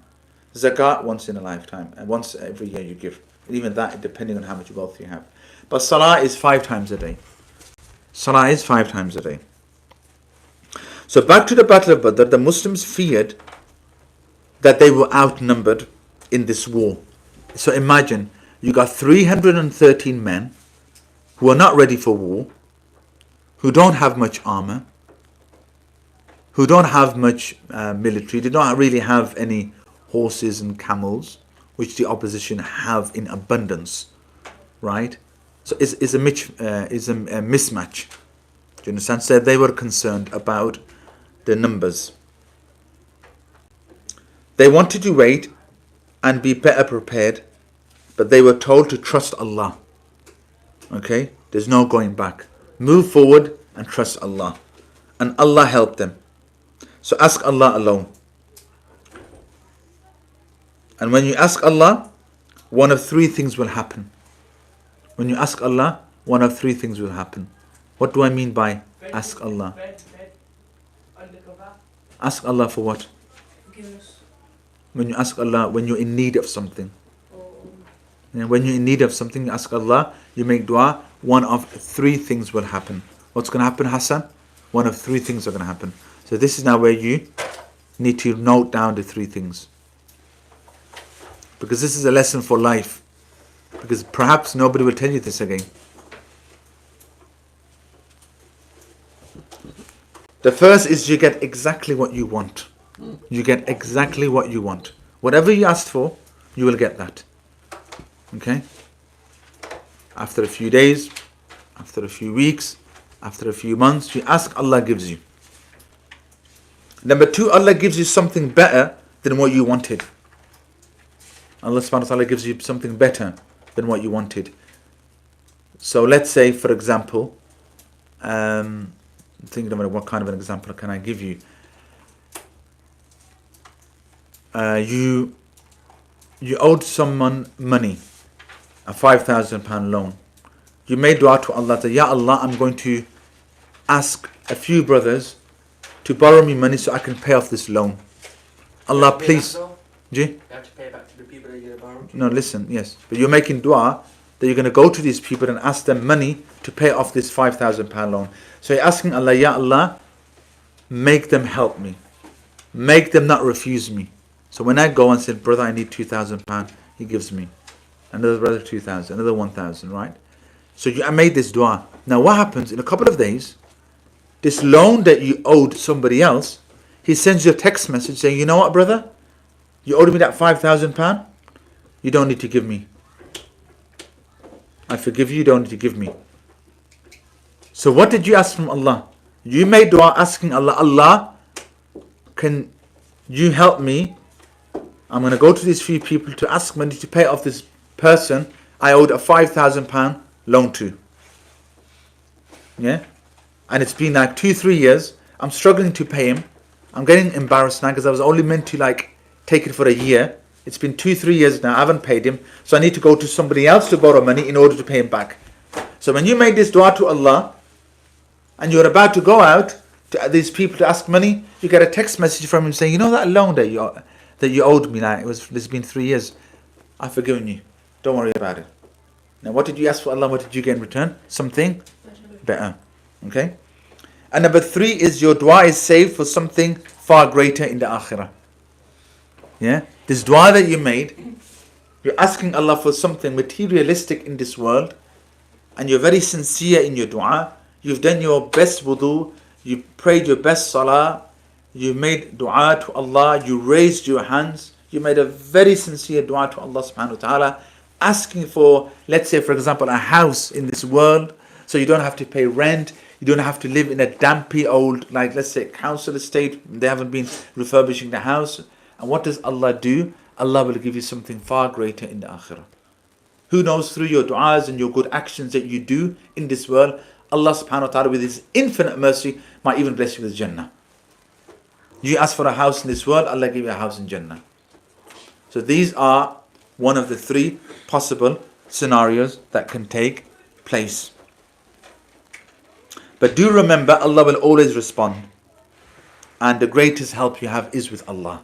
Zakat once in a lifetime, and once every year you give. And even that, depending on how much wealth you have. But Salah is 5 times a day. Salah is 5 times a day. So back to the Battle of Badr, the Muslims feared that they were outnumbered in this war. So imagine, you got 313 men who are not ready for war, who don't have much armor, who don't have much military, they don't really have any horses and camels, which the opposition have in abundance, right? So it's a mismatch. Do you understand? So they were concerned about the numbers. They wanted to wait and be better prepared, but they were told to trust Allah. Okay? There's no going back. Move forward and trust Allah. And Allah helped them. So ask Allah alone. And when you ask Allah, one of 3 things will happen. When you ask Allah, one of 3 things will happen. What do I mean by ask Allah? Ask Allah for what? Forgiveness. When you ask Allah, when you're in need of something. When you're in need of something, you ask Allah, you make dua, one of 3 things will happen. What's going to happen, Hassan? One of 3 things are going to happen. So this is now where you need to note down the 3 things. Because this is a lesson for life. Because perhaps nobody will tell you this again. The first is you get exactly what you want. You get exactly what you want. Whatever you asked for, you will get that. Okay? After a few days, after a few weeks, after a few months, you ask, Allah gives you. Number 2, Allah gives you something better than what you wanted. Allah subhanahu wa ta'ala gives you something better than what you wanted. So let's say, for example, thinking about what kind of an example can I give you. You owed someone money, a £5,000 loan. You made dua to Allah that, Ya Allah, I'm going to ask a few brothers to borrow me money so I can pay off this loan. Allah, please. You have to pay back to the people that you borrowed. No, listen, yes. But you're making dua that you're going to go to these people and ask them money to pay off this £5,000 loan. So you're asking Allah, Ya Allah, make them help me. Make them not refuse me. So when I go and say, brother, I need £2,000, he gives me. Another brother 2,000, another 1,000, right? So I made this dua. Now what happens in a couple of days, this loan that you owed somebody else, he sends you a text message saying, you know what, brother? You owed me that £5,000. You don't need to give me. I forgive you, you don't need to give me. So what did you ask from Allah? You made dua asking Allah, Allah, can you help me? I'm going to go to these few people to ask money to pay off this person I owed a £5,000 loan to. Yeah? And it's been like 2-3 years. I'm struggling to pay him. I'm getting embarrassed now because I was only meant to take it for a year. It's been 2-3 years now. I haven't paid him. So I need to go to somebody else to borrow money in order to pay him back. So when you made this dua to Allah and you're about to go out to these people to ask money, you get a text message from him saying, you know that loan that you owed me, it's been 3 years. I've forgiven you. Don't worry about it. Now what did you ask for Allah? What did you get in return? Something better. Okay? And number 3 is your dua is saved for something far greater in the akhirah. Yeah? This dua that you made, you're asking Allah for something materialistic in this world, and you're very sincere in your dua. You've done your best wudu, you prayed your best salah, you made dua to Allah, you raised your hands, you made a very sincere dua to Allah subhanahu wa ta'ala, asking for, let's say for example, a house in this world, so you don't have to pay rent, you don't have to live in a dampy old, like let's say council estate, they haven't been refurbishing the house. And what does Allah do? Allah will give you something far greater in the akhirah. Who knows, through your du'as and your good actions that you do in this world, Allah subhanahu wa ta'ala with His infinite mercy might even bless you with Jannah. You ask for a house in this world, Allah give you a house in Jannah. So these are one of the three possible scenarios that can take place. But do remember, Allah will always respond. And the greatest help you have is with Allah.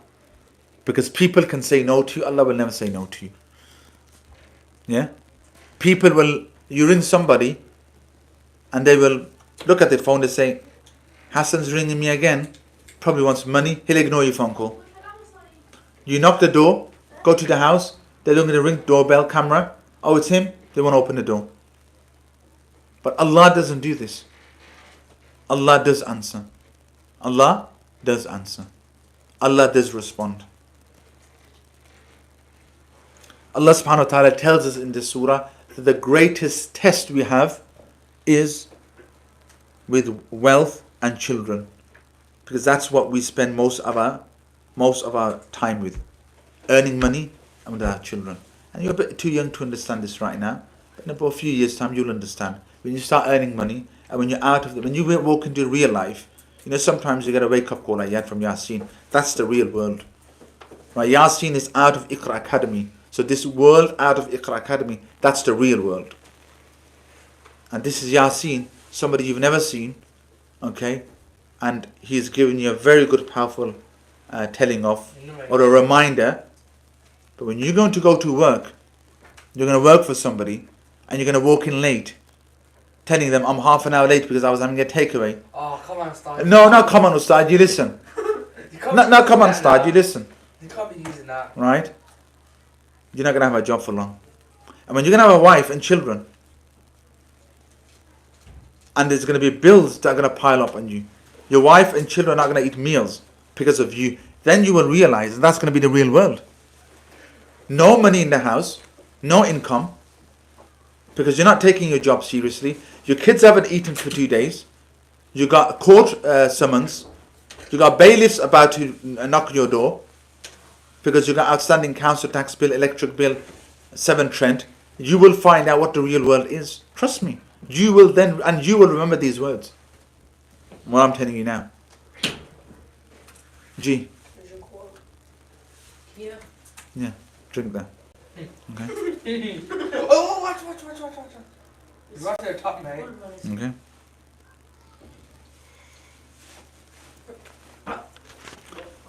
Because people can say no to you, Allah will never say no to you. Yeah? People will, you ring somebody and they will look at their phone and say, Hassan's ringing me again, probably wants money, he'll ignore your phone call. You knock the door, go to the house, they're looking at the ring, doorbell, camera, oh it's him, they won't open the door. But Allah doesn't do this. Allah does answer. Allah does answer. Allah does respond. Allah subhanahu wa ta'ala tells us in this surah that the greatest test we have is with wealth and children. Because that's what we spend most of our time with. Earning money and with our children. And you're a bit too young to understand this right now. But in about a few years' time you'll understand. When you start earning money and when you're out of it, when you walk into real life, you know, sometimes you get a wake-up call like you had from Yasin. That's the real world. Right? Yasin is out of Iqra Academy. So this world out of Iqra Academy, that's the real world. And this is Yasin, somebody you've never seen, okay? And he's giving you a very good, powerful telling of, or a reminder. But when you're going to go to work, you're going to work for somebody, and you're going to walk in late, telling them, I'm half an hour late because I was having a takeaway. Oh, come on, Ustad. No, come on, Ustad, you listen. No, come on, Ustad, you listen. You can't be using that. Right? You're not going to have a job for long. And when you're going to have a wife and children, and there's going to be bills that are going to pile up on you, your wife and children are not going to eat meals because of you, then you will realize that's going to be the real world. No money in the house, no income, because you're not taking your job seriously. Your kids haven't eaten for 2 days. You got court summons. You got bailiffs about to knock on your door because you got outstanding council tax bill, electric bill, 7 Trent. You will find out what the real world is. Trust me. You will then, and you will remember these words. What I'm telling you now. G. Yeah, drink that. Okay. Oh, watch. It's right there top, mate. Okay.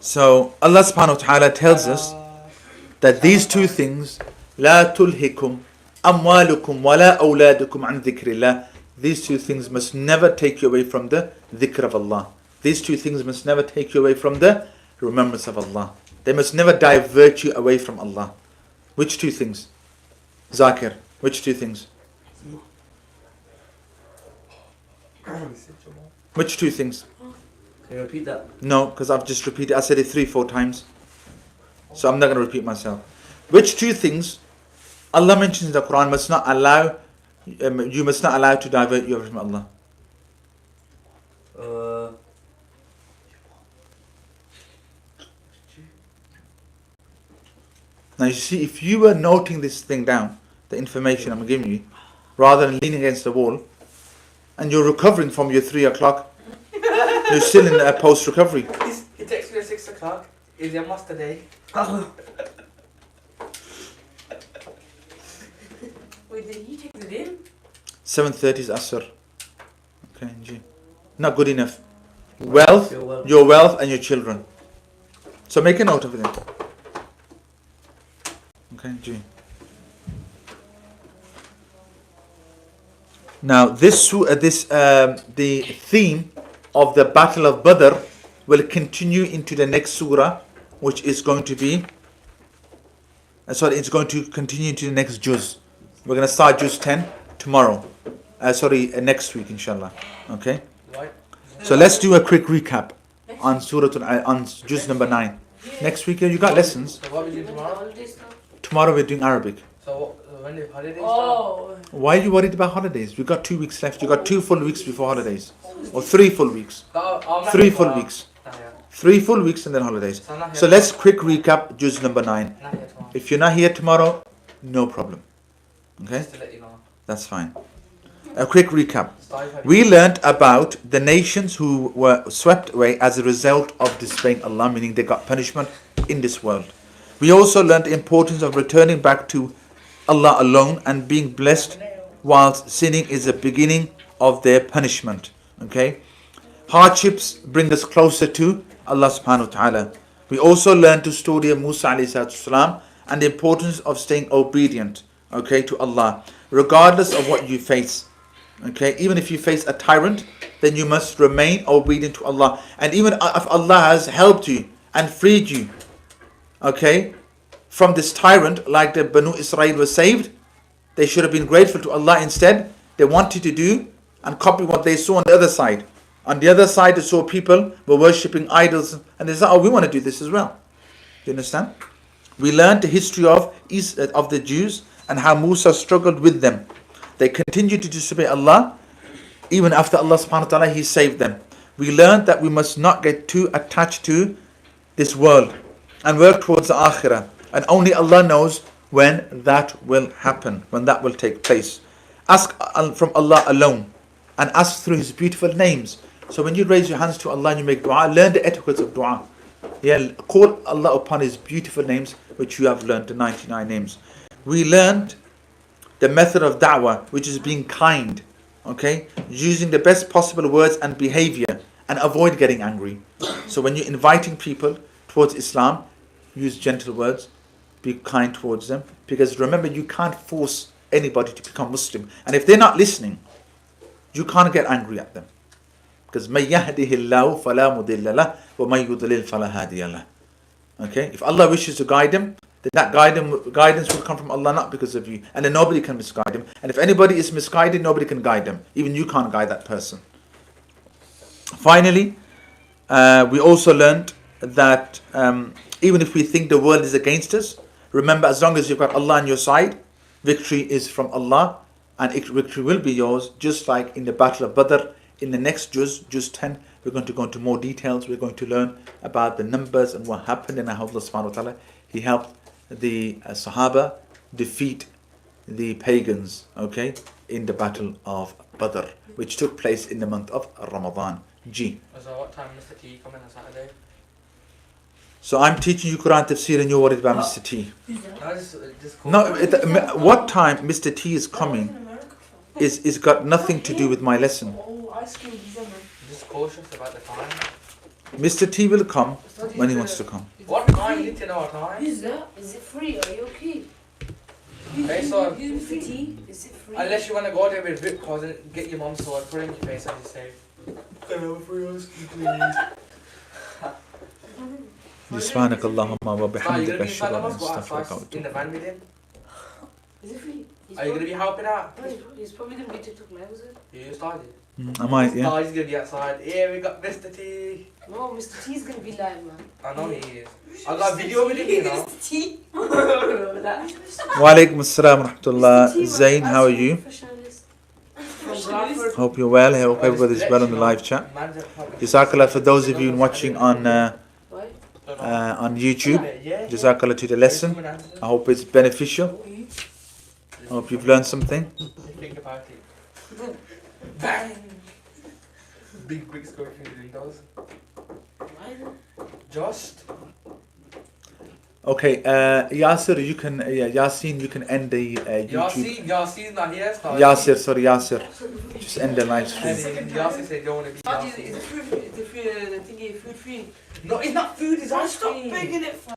So Allah subhanahu wa ta'ala tells us that these two things, لا تلهكم أموالكم ولا أولادكم عن ذكر الله. These two things must never take you away from the dhikr of Allah. These two things must never take you away from the remembrance of Allah. They must never divert you away from Allah. Which two things? Zakir, which two things? Which two things? Can you repeat that? No, because I've just repeated. I said it 3-4 times. So I'm not going to repeat myself. Which two things Allah mentions in the Quran must not allow, you must not allow to divert you away from Allah? Now you see, if you were noting this thing down, the information I'm giving you, rather than leaning against the wall, and you're recovering from your 3 o'clock, you're still in post-recovery. He texted me at 6 o'clock. Is your master day? Wait, did he take it in? 7:30 is Asr. Okay, G. Not good enough. Wealth, your wealth and your children. So make a note of it then. Okay, G. Now the theme of the Battle of Badr will continue into the next surah, which is going to be Sorry, it's going to continue to the next juz. We're going to start juz 10 tomorrow. Next week, inshallah. Okay? Right. So let's do a quick recap on on juz number 9. Next week, you got lessons. So what we do tomorrow? Holidays now? Tomorrow we're doing Arabic. So when the holidays start? Oh. Why are you worried about holidays? We've got 2 weeks left. You got 2 full weeks before holidays. Or 3 full weeks. I'm not 3 here full tomorrow. weeks. Not here. 3 full weeks and then holidays. So I'm not here So let's quick recap juz number 9. Not here tomorrow. If you're not here tomorrow, no problem. Okay? Just to let you know. That's fine. A quick recap. Start if I- We learnt about the nations who were swept away as a result of disobeying Allah, meaning they got punishment in this world. We also learnt the importance of returning back to Allah alone and being blessed whilst sinning is the beginning of their punishment. Okay? Hardships bring us closer to Allah subhanahu wa ta'ala. We also learned the story of Musa alayhi salatu wasalam and the importance of staying obedient, okay, to Allah, regardless of what you face. Okay, even if you face a tyrant, then you must remain obedient to Allah. And even if Allah has helped you and freed you, okay, from this tyrant, like the Banu Israel were saved, they should have been grateful to Allah instead. They wanted to do and copy what they saw on the other side. On the other side, they saw people were worshipping idols, and they said, "Oh, we want to do this as well." Do you understand? We learned the history of the Jews and how Musa struggled with them. They continued to disobey Allah, even after Allah subhanahu wa ta'ala, He saved them. We learned that we must not get too attached to this world and work towards the akhirah. And only Allah knows when that will happen, when that will take place. Ask from Allah alone and ask through His beautiful names. So when you raise your hands to Allah and you make dua, learn the etiquettes of dua. Yeah, call Allah upon His beautiful names, which you have learned, the 99 names. We learned the method of da'wah, which is being kind, okay? Using the best possible words and behavior and avoid getting angry. So when you're inviting people towards Islam, use gentle words, be kind towards them. Because remember, you can't force anybody to become Muslim. And if they're not listening, you can't get angry at them. Because مَن يَهْدِهِ اللَّهُ فَلَا مُضِلَّ لَهُ وَمَن يُضْلِلْ فَلَا هَادِيَ لَهُ. Okay? If Allah wishes to guide them, then that guidance will come from Allah, not because of you. And then nobody can misguide him. And if anybody is misguided, nobody can guide them. Even you can't guide that person. Finally, we also learned that even if we think the world is against us, remember, as long as you've got Allah on your side, victory is from Allah, and victory will be yours, just like in the Battle of Badr. In the next juz 10, we're going to go into more details. We're going to learn about the numbers and what happened, and how Allah subhanahu wa ta'ala, He helped the Sahaba defeat the pagans, okay, in the Battle of Badr, which took place in the month of Ramadan. G. So what time Mr. T coming on Saturday? So I'm teaching you Quran Tafsir and you're worried about Mr. T. No, just call No, me. what time Mr. T is coming is got nothing to do with my lesson. Just cautious about the time. Mr. T will come when he wants to come. What time? You need to know what time. Is that? Is it free? Are you okay? Face on. Is it free? Unless you want to go there with rip cause and get your mum's sword, put it in your face and you say, "Can I have a free ice cream, please?" سبحانك اللهم Are you وبحمدك going to be in أشهد front أن of لا us? Go إله إلا أنت outside in the van with him? Is it free? Are you going to be helping out? He's probably going to be TikTok live, is it? You started. I might, yeah. No, he's going to be outside. Here we got Mr. T. No, Mr. T is going to be live, man. I know he is. I got a video with him, you know. Mr. T? Wa alaikum assalam wa rahmatullah. Zain, how are you? From Bradford. Hope you're well. I hope everybody's well on the live chat. Jazakallah for those of you watching on YouTube. Jazakallah to the lesson. I hope it's beneficial. I hope you've learned something. Think about it. Bang! Big quick score through the windows. Just. Okay, Yasir, you can, Yasin, you can end the YouTube. Yasin's not here. Yasir. Just end the live stream. Yasin said, "Don't want to be Yasin." Is the thingy food free? No, it's not food, it's ice Stop cream. begging it for